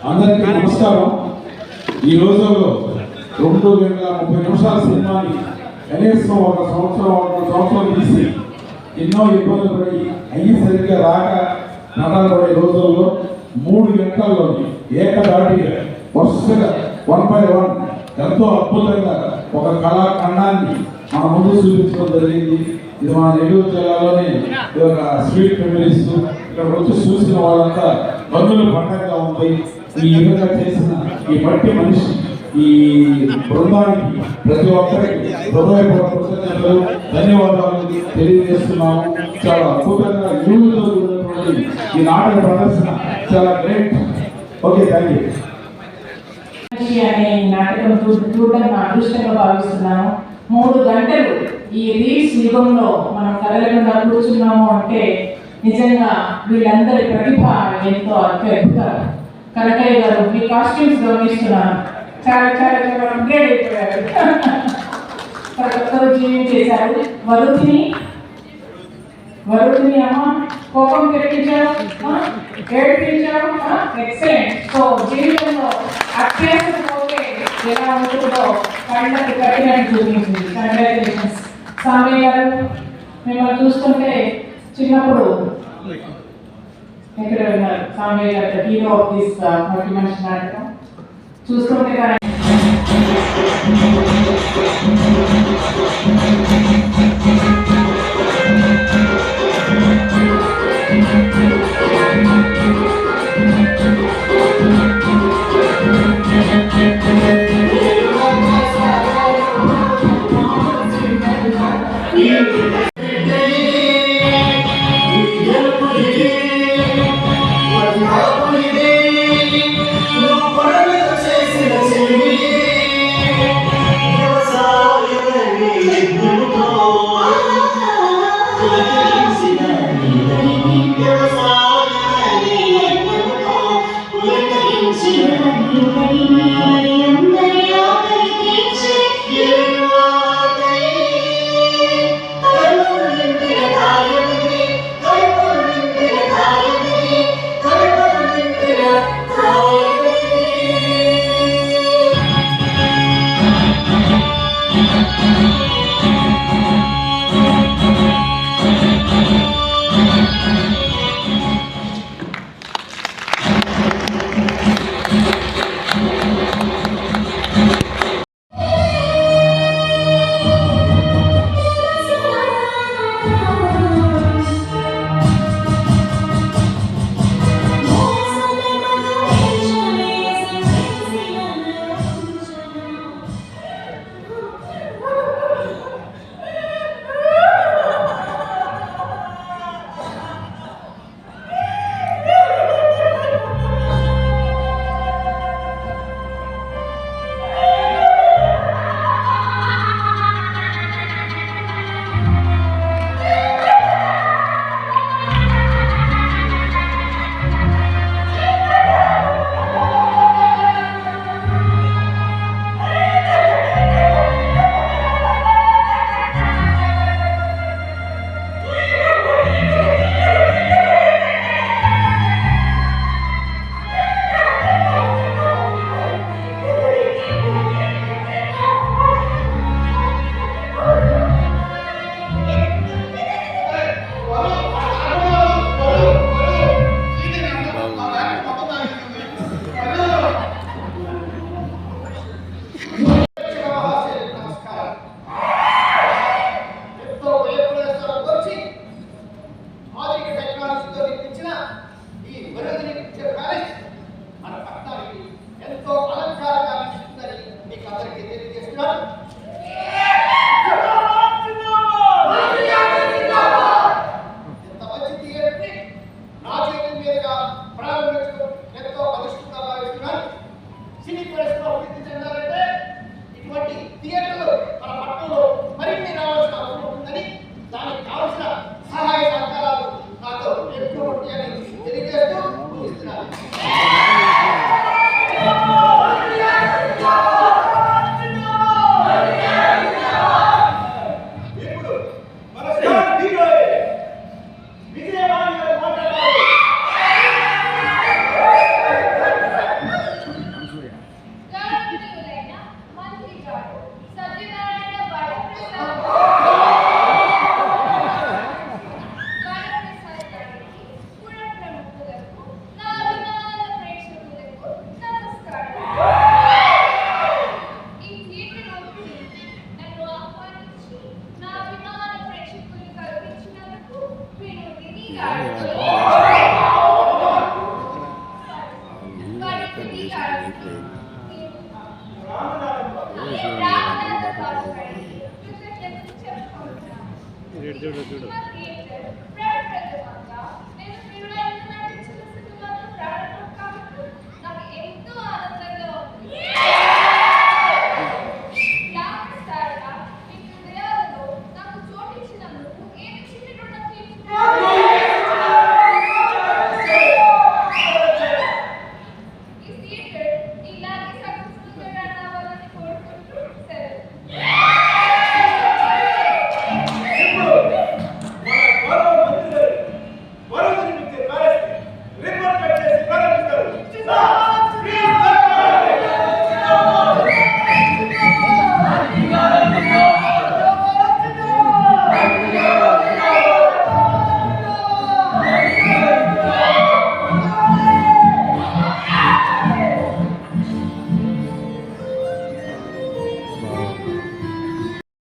అందరికీ నమస్కారం. ఈ రోజుల్లో 2 గంటల 30 నిమిషాల సినిమాని కనీసం ఒక సంవత్సరం తీసి ఎన్నో ఇబ్బందులు పడి అయ్యి సరిగ్గా రాక నటాలు పడే రోజుల్లో 3 గంటల్లోని ఏకదాటిగా వరుసగా 1 by 1 ఎంతో అద్భుతంగా ఒక కళాఖండాన్ని మన ముందు చూపించడం జరిగింది. ఇది మన నెల్లూరు జిల్లాలోనే ఇది ఒక స్వీట్ మెమరీస్. ఇక్కడ వచ్చి చూసిన వాళ్ళంతా బంధువుల పండగగా ఉంది. ఈ విధంగా చేసిన ఈ మట్టి మనిషి ఈ బృందానికి ప్రతి ఒక్కరికి హృదయపూర్వక కృతజ్ఞతలు ధన్యవాదాలు తెలియజేస్తున్నాము. చాలా అద్భుతంగా యూనితో కూడినటువంటి ఈ నాటక ప్రదర్శన చాలా గ్రేట్. Okay, thank you. అనే నాటకం చూడడం నా అదృష్టంగా భావిస్తున్నాను. 3 గంటలు ఈ రీల్స్ యుగంలో మనం కదలకుండా కూర్చున్నాము అంటే నిజంగా వీళ్ళందరి ప్రతిభ ఎంతో అద్భుతం. కనకయ్య గారు మీ కాస్ట్యూమ్స్ గమనిస్తున్నాను, చాలా చాలా చాలా అప్గ్రేడ్ అయిపోయారు. కొత్తగా జీవించేశారు. వరుడిని అమ్మ కోపం తెప్పించారు, ఏడిపించారు. ఎక్సలెంట్. సో జీవితంలో అత్యాస పోతే ఎలా ఉంటుందో కళ్ళకి కట్టినట్టు చూపించింది. కంగ్రాచులేషన్స్ సామయ్య గారు. మిమ్మల్ని చూస్తుంటే చిన్నప్పుడు ఎక్కడ ఉన్నారు సామయ్య గారు, హీరో ఆఫ్ దిస్ మట్టి మనిషి నాటకం చూస్తుంటే చూడు చూడు